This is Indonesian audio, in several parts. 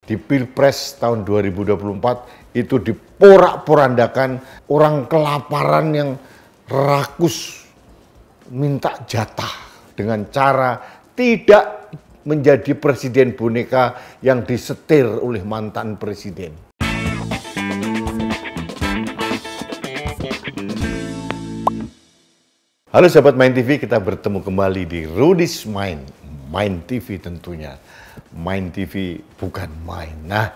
di Pilpres tahun 2024 itu diporak-porandakan, orang kelaparan yang rakus minta jatah dengan cara tidak menjadi presiden boneka yang disetir oleh mantan presiden. Halo sahabat Main TV, kita bertemu kembali di Rudy's Mind. Main TV tentunya. Main TV bukan main. Nah,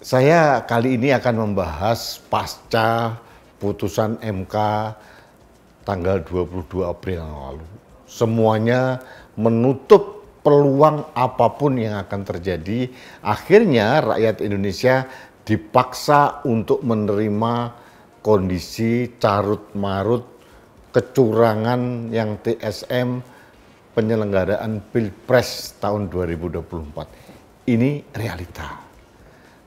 saya kali ini akan membahas pasca putusan MK tanggal 22 April yang lalu. Semuanya menutup peluang apapun yang akan terjadi. Akhirnya rakyat Indonesia dipaksa untuk menerima kondisi carut-marut kecurangan yang TSM penyelenggaraan Pilpres tahun 2024. Ini realita.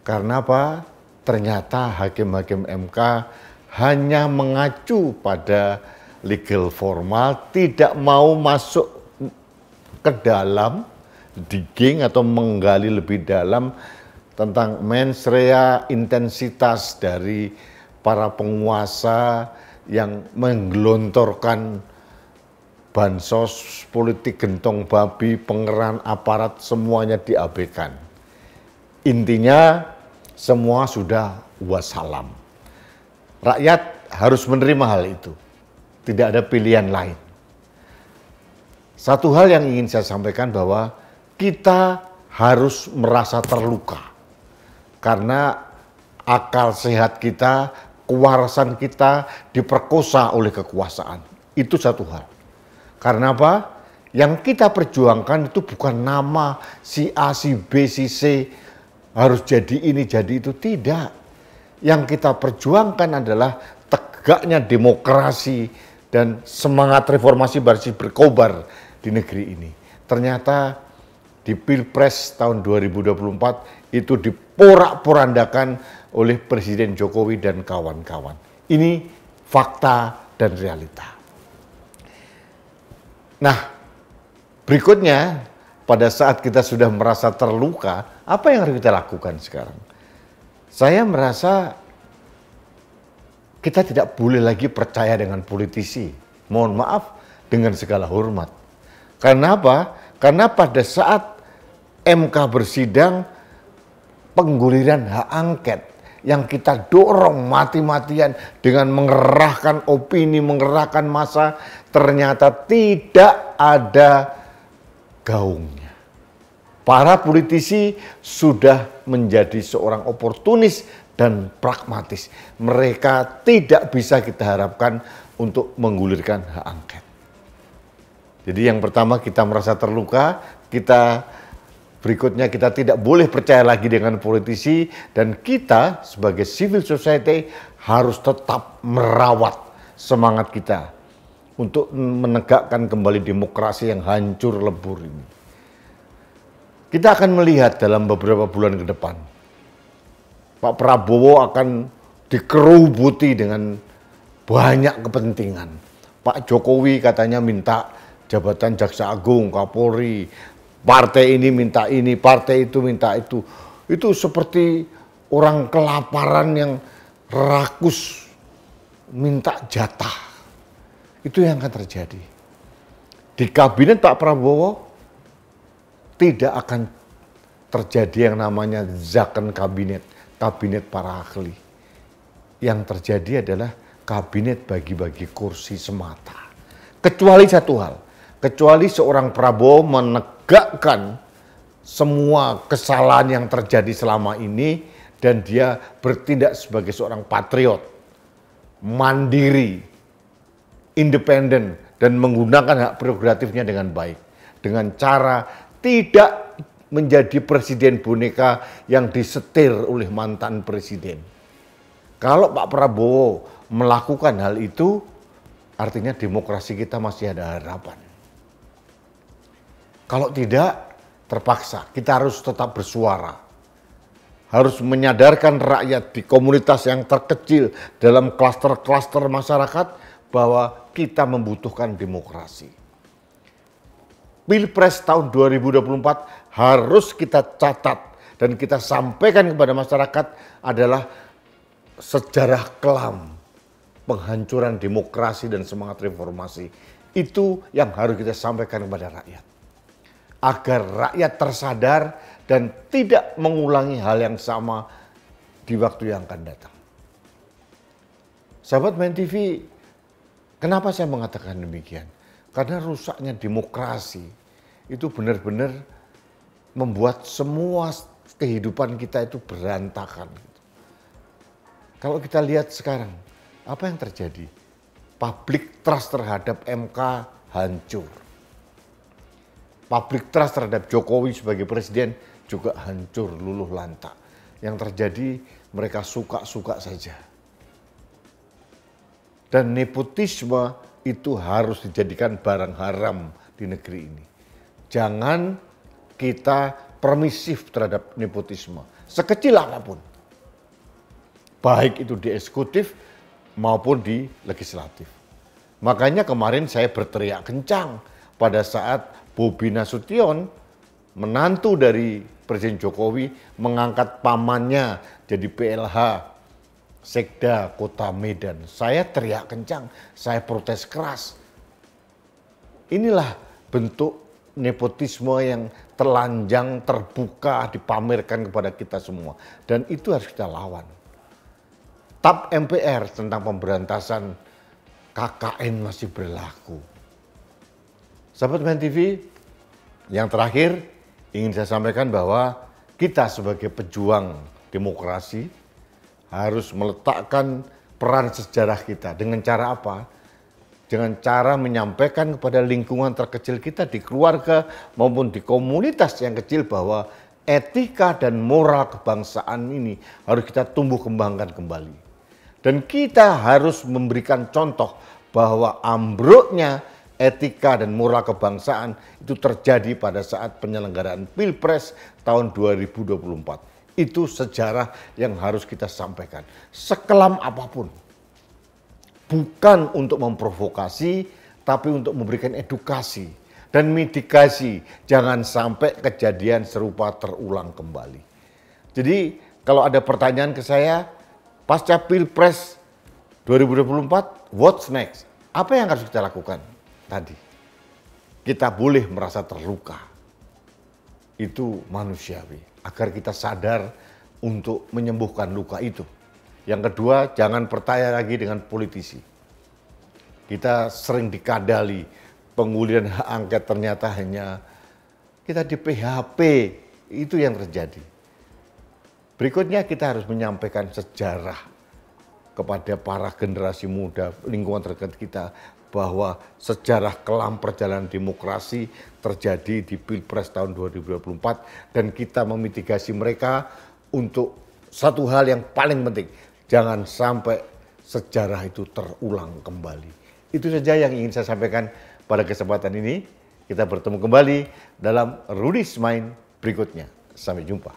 Karena apa? Ternyata hakim-hakim MK hanya mengacu pada legal formal, tidak mau masuk ke dalam, digging atau menggali lebih dalam tentang mens rea, intensitas dari para penguasa yang menggelontorkan bansos, politik gentong babi, pengerahan aparat, semuanya diabaikan. Intinya semua sudah wassalam. Rakyat harus menerima hal itu. Tidak ada pilihan lain. Satu hal yang ingin saya sampaikan bahwa kita harus merasa terluka. Karena akal sehat kita, kewarasan kita diperkosa oleh kekuasaan. Itu satu hal. Karena apa? Yang kita perjuangkan itu bukan nama si A, si B, si C harus jadi ini, jadi itu. Tidak. Yang kita perjuangkan adalah tegaknya demokrasi dan semangat reformasi bersih berkobar di negeri ini. Ternyata di Pilpres tahun 2024 itu diporak-porandakan oleh Presiden Jokowi dan kawan-kawan. Ini fakta dan realita. Nah, berikutnya pada saat kita sudah merasa terluka, apa yang harus kita lakukan sekarang? Saya merasa kita tidak boleh lagi percaya dengan politisi. Mohon maaf, dengan segala hormat. Karena apa? Karena pada saat MK bersidang, pengguliran hak angket yang kita dorong mati-matian dengan mengerahkan opini, mengerahkan massa, ternyata tidak ada gaungnya. Para politisi sudah menjadi seorang oportunis dan pragmatis. Mereka tidak bisa kita harapkan untuk menggulirkan hak angket. Jadi yang pertama kita merasa terluka, berikutnya kita tidak boleh percaya lagi dengan politisi, dan kita sebagai civil society harus tetap merawat semangat kita untuk menegakkan kembali demokrasi yang hancur lebur ini. Kita akan melihat dalam beberapa bulan ke depan, Pak Prabowo akan dikerubuti dengan banyak kepentingan. Pak Jokowi katanya minta jabatan Jaksa Agung, Kapolri, partai ini minta ini, partai itu minta itu. Itu seperti orang kelaparan yang rakus minta jatah. Itu yang akan terjadi. Di kabinet Pak Prabowo tidak akan terjadi yang namanya zakon kabinet, kabinet para ahli. Yang terjadi adalah kabinet bagi-bagi kursi semata. Kecuali satu hal, kecuali seorang Prabowo menegakkan semua kesalahan yang terjadi selama ini dan dia bertindak sebagai seorang patriot, mandiri, independen, dan menggunakan hak prerogatifnya dengan baik. Dengan cara tidak menjadi presiden boneka yang disetir oleh mantan presiden. Kalau Pak Prabowo melakukan hal itu, artinya demokrasi kita masih ada harapan. Kalau tidak, terpaksa kita harus tetap bersuara. Harus menyadarkan rakyat di komunitas yang terkecil dalam klaster-klaster masyarakat bahwa kita membutuhkan demokrasi. Pilpres tahun 2024 harus kita catat dan kita sampaikan kepada masyarakat adalah sejarah kelam penghancuran demokrasi dan semangat reformasi. Itu yang harus kita sampaikan kepada rakyat. Agar rakyat tersadar dan tidak mengulangi hal yang sama di waktu yang akan datang. Sahabat Main TV, kenapa saya mengatakan demikian? Karena rusaknya demokrasi itu benar-benar membuat semua kehidupan kita itu berantakan. Kalau kita lihat sekarang, apa yang terjadi? Public trust terhadap MK hancur. Public trust terhadap Jokowi sebagai presiden juga hancur luluh lantak. Yang terjadi mereka suka-suka saja. Dan nepotisme itu harus dijadikan barang haram di negeri ini. Jangan kita permisif terhadap nepotisme, sekecil apapun. Baik itu di eksekutif maupun di legislatif. Makanya kemarin saya berteriak kencang pada saat Bobi Nasution, menantu dari Presiden Jokowi, mengangkat pamannya jadi PLH Sekda Kota Medan. Saya teriak kencang, saya protes keras. Inilah bentuk nepotisme yang telanjang, terbuka, dipamerkan kepada kita semua. Dan itu harus kita lawan. TAP MPR tentang pemberantasan KKN masih berlaku. Sahabat Main TV, yang terakhir ingin saya sampaikan bahwa kita sebagai pejuang demokrasi harus meletakkan peran sejarah kita. Dengan cara apa? Dengan cara menyampaikan kepada lingkungan terkecil kita di keluarga maupun di komunitas yang kecil bahwa etika dan moral kebangsaan ini harus kita tumbuh kembangkan kembali. Dan kita harus memberikan contoh bahwa ambruknya etika dan moral kebangsaan itu terjadi pada saat penyelenggaraan Pilpres tahun 2024. Itu sejarah yang harus kita sampaikan. Sekelam apapun. Bukan untuk memprovokasi, tapi untuk memberikan edukasi dan mitigasi. Jangan sampai kejadian serupa terulang kembali. Jadi kalau ada pertanyaan ke saya, pasca Pilpres 2024, what's next? Apa yang harus kita lakukan? Tadi, kita boleh merasa terluka. Itu manusiawi. Agar kita sadar untuk menyembuhkan luka itu. Yang kedua, jangan percaya lagi dengan politisi. Kita sering dikadali, penguliran hak angket ternyata hanya kita di PHP. Itu yang terjadi. Berikutnya kita harus menyampaikan sejarah kepada para generasi muda, lingkungan terdekat kita, bahwa sejarah kelam perjalanan demokrasi terjadi di Pilpres tahun 2024 dan kita memitigasi mereka untuk satu hal yang paling penting, jangan sampai sejarah itu terulang kembali. Itu saja yang ingin saya sampaikan pada kesempatan ini. Kita bertemu kembali dalam Rudy's Mind berikutnya. Sampai jumpa.